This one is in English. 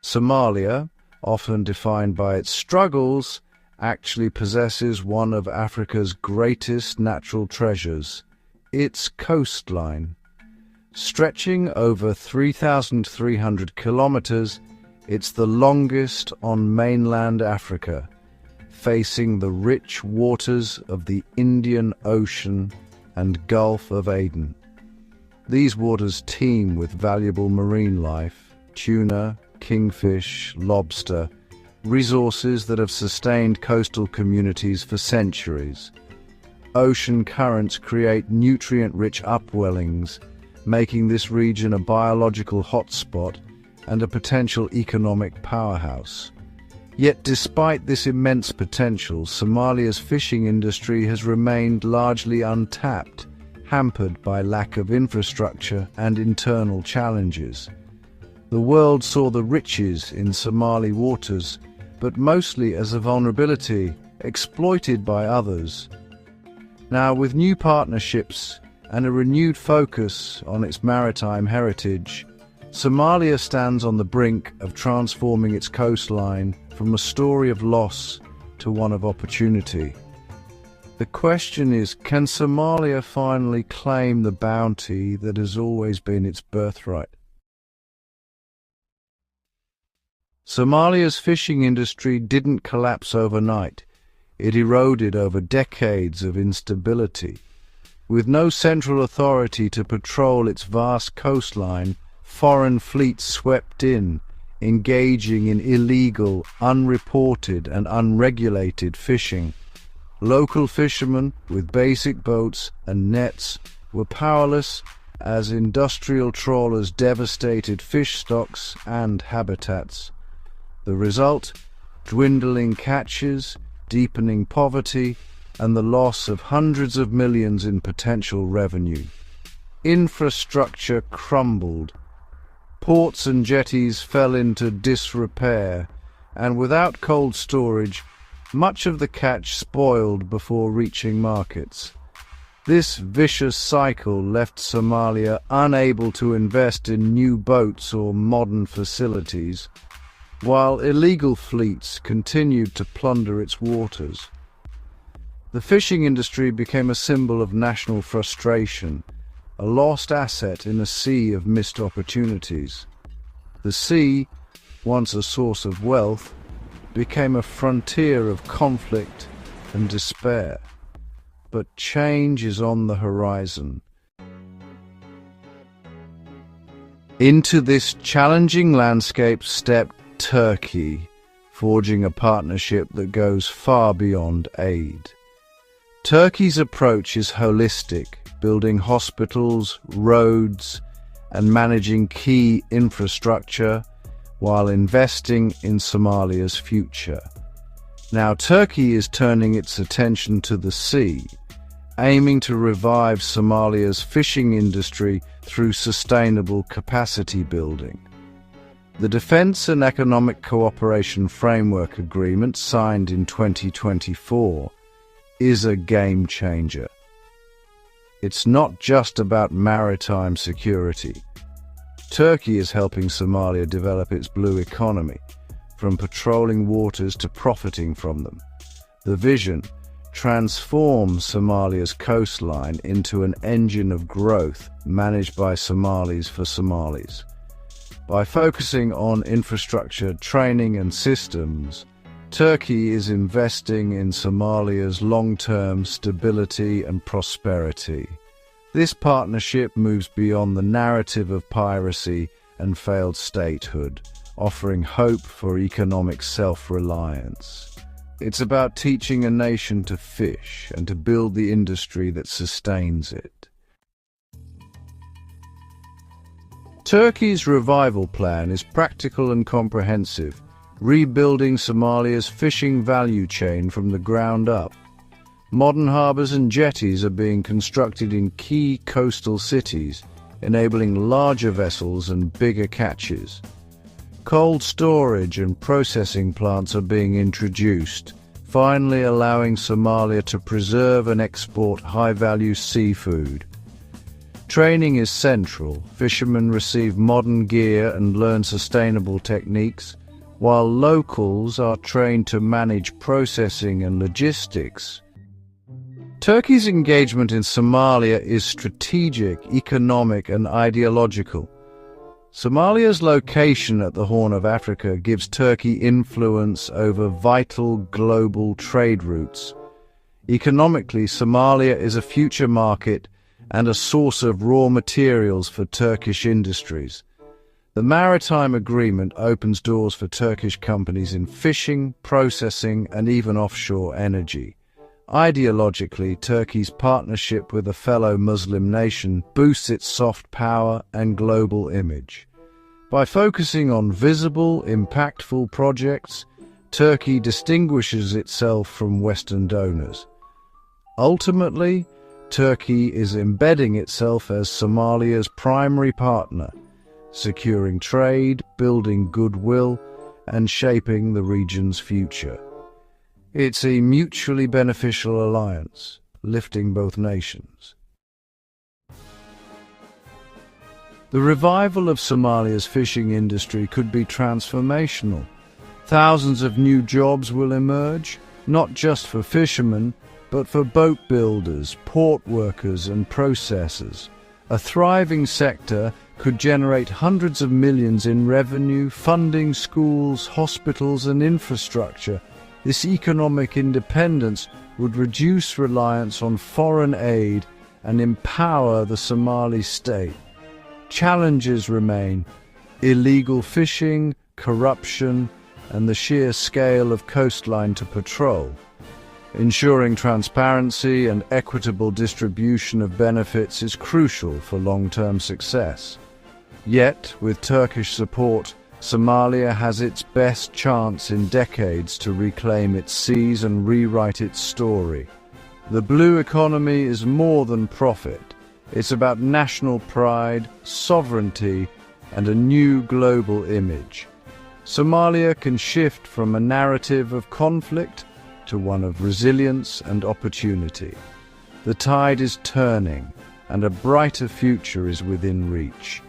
Somalia, often defined by its struggles, actually possesses one of Africa's greatest natural treasures, its coastline. Stretching over 3,300 kilometers, it's the longest on mainland Africa, facing the rich waters of the Indian Ocean and Gulf of Aden. These waters teem with valuable marine life, tuna, kingfish, lobster, resources that have sustained coastal communities for centuries. Ocean currents create nutrient-rich upwellings, making this region a biological hotspot and a potential economic powerhouse. Yet despite this immense potential, Somalia's fishing industry has remained largely untapped, hampered by lack of infrastructure and internal challenges. The world saw the riches in Somali waters, but mostly as a vulnerability exploited by others. Now, with new partnerships and a renewed focus on its maritime heritage, Somalia stands on the brink of transforming its coastline from a story of loss to one of opportunity. The question is, can Somalia finally claim the bounty that has always been its birthright? Somalia's fishing industry didn't collapse overnight. It eroded over decades of instability. With no central authority to patrol its vast coastline, foreign fleets swept in, engaging in illegal, unreported and unregulated fishing. Local fishermen, with basic boats and nets, were powerless as industrial trawlers devastated fish stocks and habitats. The result? Dwindling catches, deepening poverty, and the loss of hundreds of millions in potential revenue. Infrastructure crumbled. Ports and jetties fell into disrepair, and without cold storage, much of the catch spoiled before reaching markets. This vicious cycle left Somalia unable to invest in new boats or modern facilities, while illegal fleets continued to plunder its waters. The fishing industry became a symbol of national frustration, a lost asset in a sea of missed opportunities. The sea, once a source of wealth, became a frontier of conflict and despair. But change is on the horizon. Into this challenging landscape stepped Turkey, forging a partnership that goes far beyond aid. Turkey's approach is holistic, building hospitals, roads, and managing key infrastructure while investing in Somalia's future. Now, Turkey is turning its attention to the sea, aiming to revive Somalia's fishing industry through sustainable capacity building. The Defence and Economic Cooperation Framework Agreement, signed in 2024, is a game changer. It's not just about maritime security. Turkey is helping Somalia develop its blue economy, from patrolling waters to profiting from them. The vision transforms Somalia's coastline into an engine of growth managed by Somalis for Somalis. By focusing on infrastructure, training and systems, Turkey is investing in Somalia's long-term stability and prosperity. This partnership moves beyond the narrative of piracy and failed statehood, offering hope for economic self-reliance. It's about teaching a nation to fish and to build the industry that sustains it. Turkey's revival plan is practical and comprehensive, rebuilding Somalia's fishing value chain from the ground up. Modern harbours and jetties are being constructed in key coastal cities, enabling larger vessels and bigger catches. Cold storage and processing plants are being introduced, finally allowing Somalia to preserve and export high-value seafood. Training is central. Fishermen receive modern gear and learn sustainable techniques, while locals are trained to manage processing and logistics. Turkey's engagement in Somalia is strategic, economic, and ideological. Somalia's location at the Horn of Africa gives Turkey influence over vital global trade routes. Economically, Somalia is a future market and a source of raw materials for Turkish industries. The maritime agreement opens doors for Turkish companies in fishing, processing, and even offshore energy. Ideologically, Turkey's partnership with a fellow Muslim nation boosts its soft power and global image. By focusing on visible, impactful projects, Turkey distinguishes itself from Western donors. Ultimately, Turkey is embedding itself as Somalia's primary partner, securing trade, building goodwill, and shaping the region's future. It's a mutually beneficial alliance, lifting both nations. The revival of Somalia's fishing industry could be transformational. Thousands of new jobs will emerge, not just for fishermen, but for boat builders, port workers, and processors. A thriving sector could generate hundreds of millions in revenue, funding schools, hospitals, and infrastructure. This economic independence would reduce reliance on foreign aid and empower the Somali state. Challenges remain: illegal fishing, corruption, and the sheer scale of coastline to patrol. Ensuring transparency and equitable distribution of benefits is crucial for long-term success. Yet, with Turkish support, Somalia has its best chance in decades to reclaim its seas and rewrite its story. The blue economy is more than profit. It's about national pride, sovereignty, and a new global image. Somalia can shift from a narrative of conflict to one of resilience and opportunity. The tide is turning, and a brighter future is within reach.